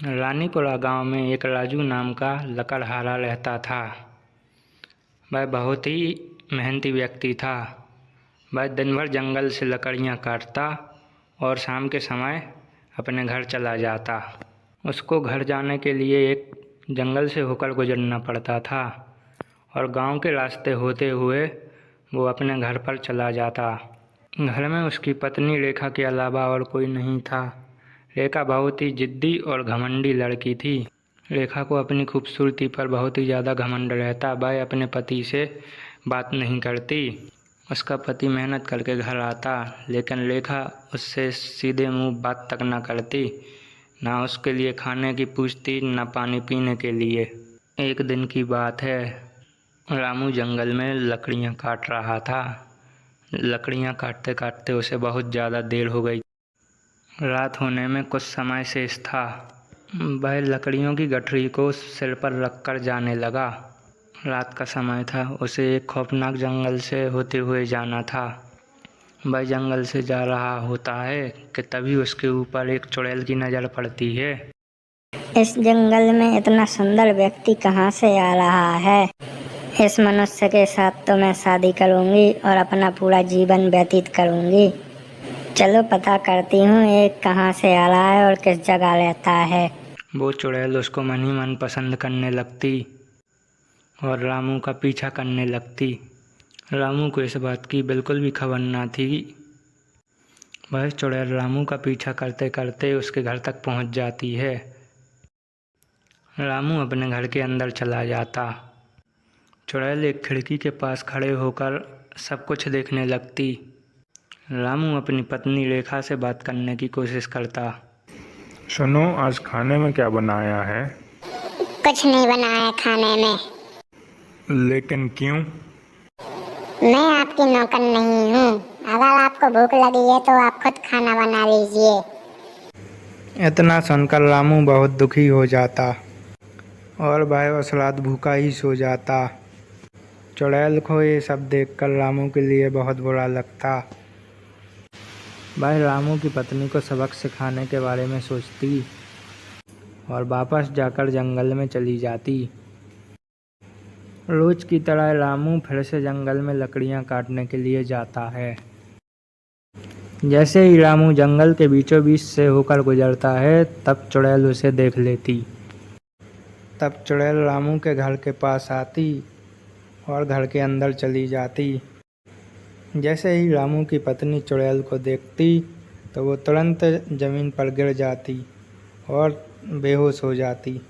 रानीपुरा गांव में एक राजू नाम का लकड़हारा रहता था। वह बहुत ही मेहनती व्यक्ति था। वह दिन भर जंगल से लकड़ियाँ काटता और शाम के समय अपने घर चला जाता। उसको घर जाने के लिए एक जंगल से होकर गुजरना पड़ता था और गांव के रास्ते होते हुए वो अपने घर पर चला जाता। घर में उसकी पत्नी रेखा के अलावा और कोई नहीं था। रेखा बहुत ही जिद्दी और घमंडी लड़की थी। रेखा को अपनी खूबसूरती पर बहुत ही ज़्यादा घमंड रहता। वह अपने पति से बात नहीं करती। उसका पति मेहनत करके घर आता, लेकिन रेखा उससे सीधे मुंह बात तक न करती। ना उसके लिए खाने की पूछती, न पानी पीने के लिए। एक दिन की बात है, रामू जंगल में लकड़ियाँ काट रहा था। लकड़ियाँ काटते काटते उसे बहुत ज़्यादा देर हो गई। रात होने में कुछ समय शेष था। वह लकड़ियों की गठरी को सिर पर रखकर जाने लगा। रात का समय था। उसे एक खौफनाक जंगल से होते हुए जाना था। वह जंगल से जा रहा होता है कि तभी उसके ऊपर एक चुड़ैल की नज़र पड़ती है। इस जंगल में इतना सुंदर व्यक्ति कहाँ से आ रहा है? इस मनुष्य के साथ तो मैं शादी करूँगी और अपना पूरा जीवन व्यतीत करूँगी। चलो पता करती हूँ ये कहाँ से आ रहा है और किस जगह रहता है। वो चुड़ैल उसको मन ही मन पसंद करने लगती और रामू का पीछा करने लगती। रामू को इस बात की बिल्कुल भी खबर ना थी। वह चुड़ैल रामू का पीछा करते करते उसके घर तक पहुंच जाती है। रामू अपने घर के अंदर चला जाता। चुड़ैल एक खिड़की के पास खड़े होकर सब कुछ देखने लगती। रामू अपनी पत्नी रेखा से बात करने की कोशिश करता। सुनो, आज खाने में क्या बनाया है? कुछ नहीं बनाया खाने में। लेकिन क्यों? मैं आपकी नौकर नहीं हूँ। अगर आपको भूख लगी है तो आप खुद खाना बना लीजिए। इतना सुनकर रामू बहुत दुखी हो जाता और वह उस रात भूखा ही सो जाता। चुड़ैल को ये सब देखकर रामू के लिए बहुत बुरा लगता। वह रामू की पत्नी को सबक सिखाने के बारे में सोचती और वापस जाकर जंगल में चली जाती। रोज की तरह रामू फिर से जंगल में लकड़ियां काटने के लिए जाता है। जैसे ही रामू जंगल के बीचों बीच से होकर गुजरता है, तब चुड़ैल उसे देख लेती। तब चुड़ैल रामू के घर के पास आती और घर के अंदर चली जाती। जैसे ही रामू की पत्नी चुड़ैल को देखती तो वो तुरंत ज़मीन पर गिर जाती और बेहोश हो जाती।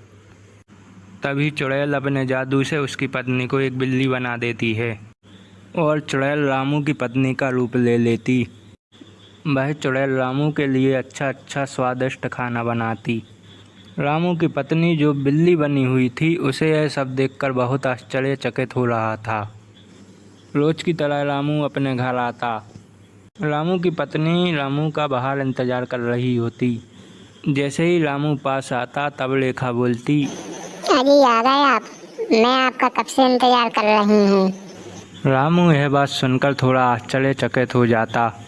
तभी चुड़ैल अपने जादू से उसकी पत्नी को एक बिल्ली बना देती है और चुड़ैल रामू की पत्नी का रूप ले लेती। वह चुड़ैल रामू के लिए अच्छा स्वादिष्ट खाना बनाती। रामू की पत्नी जो बिल्ली बनी हुई थी, उसे यह सब देखकर बहुत आश्चर्यचकित हो रहा था। रोज की तरह रामू अपने घर आता। रामू की पत्नी रामू का बाहर इंतज़ार कर रही होती। जैसे ही रामू पास आता, तब रेखा बोलती, अरे आ गए आप। मैं आपका कब से इंतजार कर रही हूँ। रामू यह बात सुनकर थोड़ा आश्चर्यचकित हो जाता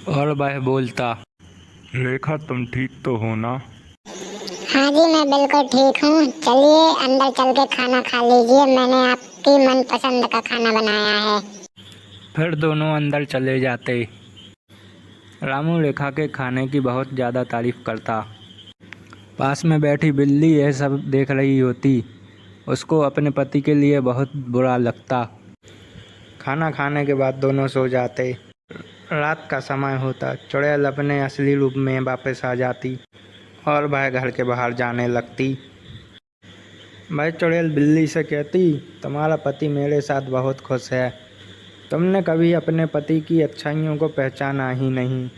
और वह बोलता, रेखा, तुम ठीक तो हो ना? हाँ जी, मैं बिल्कुल ठीक हूँ। चलिए अंदर चल के खाना खा लीजिए। मैंने आपकी मनपसंद का खाना बनाया है। फिर दोनों अंदर चले जाते। रामू रेखा के खाने की बहुत ज़्यादा तारीफ करता। पास में बैठी बिल्ली यह सब देख रही होती। उसको अपने पति के लिए बहुत बुरा लगता। खाना खाने के बाद दोनों सो जाते। रात का समय होता। चुड़ैल अपने असली रूप में वापस आ जाती और वह घर के बाहर जाने लगती। वह चुड़ैल बिल्ली से कहती, तुम्हारा पति मेरे साथ बहुत खुश है। तुमने कभी अपने पति की अच्छाइयों को पहचाना ही नहीं।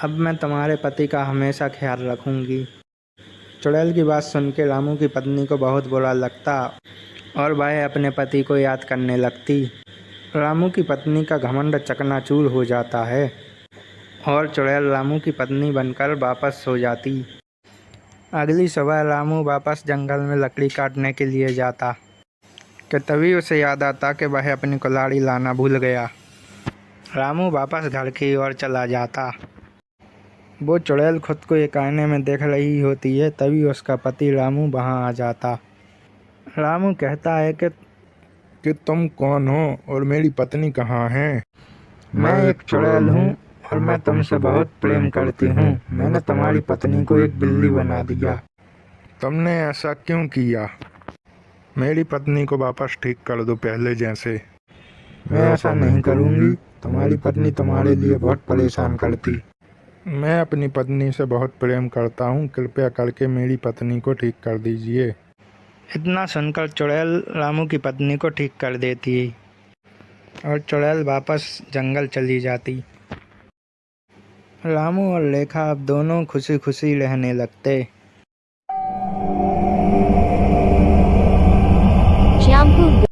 अब मैं तुम्हारे पति का हमेशा ख्याल रखूंगी। चुड़ैल की बात सुन के रामू की पत्नी को बहुत बुरा लगता और वह अपने पति को याद करने लगती। रामू की पत्नी का घमंड चकनाचूर हो जाता है और चुड़ैल रामू की पत्नी बनकर वापस सो जाती। अगली सुबह रामू वापस जंगल में लकड़ी काटने के लिए जाता कि तभी उसे याद आता कि वह अपनी कुल्हाड़ी लाना भूल गया। रामू वापस घर की ओर चला जाता। वो चुड़ैल खुद को एक आईने में देख रही होती है, तभी उसका पति रामू वहाँ आ जाता। रामू कहता है कि तुम कौन हो और मेरी पत्नी कहाँ है? मैं एक चुड़ैल हूँ और मैं तुमसे बहुत प्रेम करती हूँ। मैंने तुम्हारी पत्नी को एक बिल्ली बना दिया। तुमने ऐसा क्यों किया? मेरी पत्नी को वापस ठीक कर दो पहले जैसे। मैं ऐसा नहीं करूँगी। तुम्हारी पत्नी तुम्हारे लिए बहुत परेशान करती। मैं अपनी पत्नी से बहुत प्रेम करता हूँ, कृपया करके मेरी पत्नी को ठीक कर दीजिए। इतना सुनकर चुड़ैल रामू की पत्नी को ठीक कर देती और चुड़ैल वापस जंगल चली जाती। रामू और लेखा अब दोनों खुशी खुशी रहने लगते।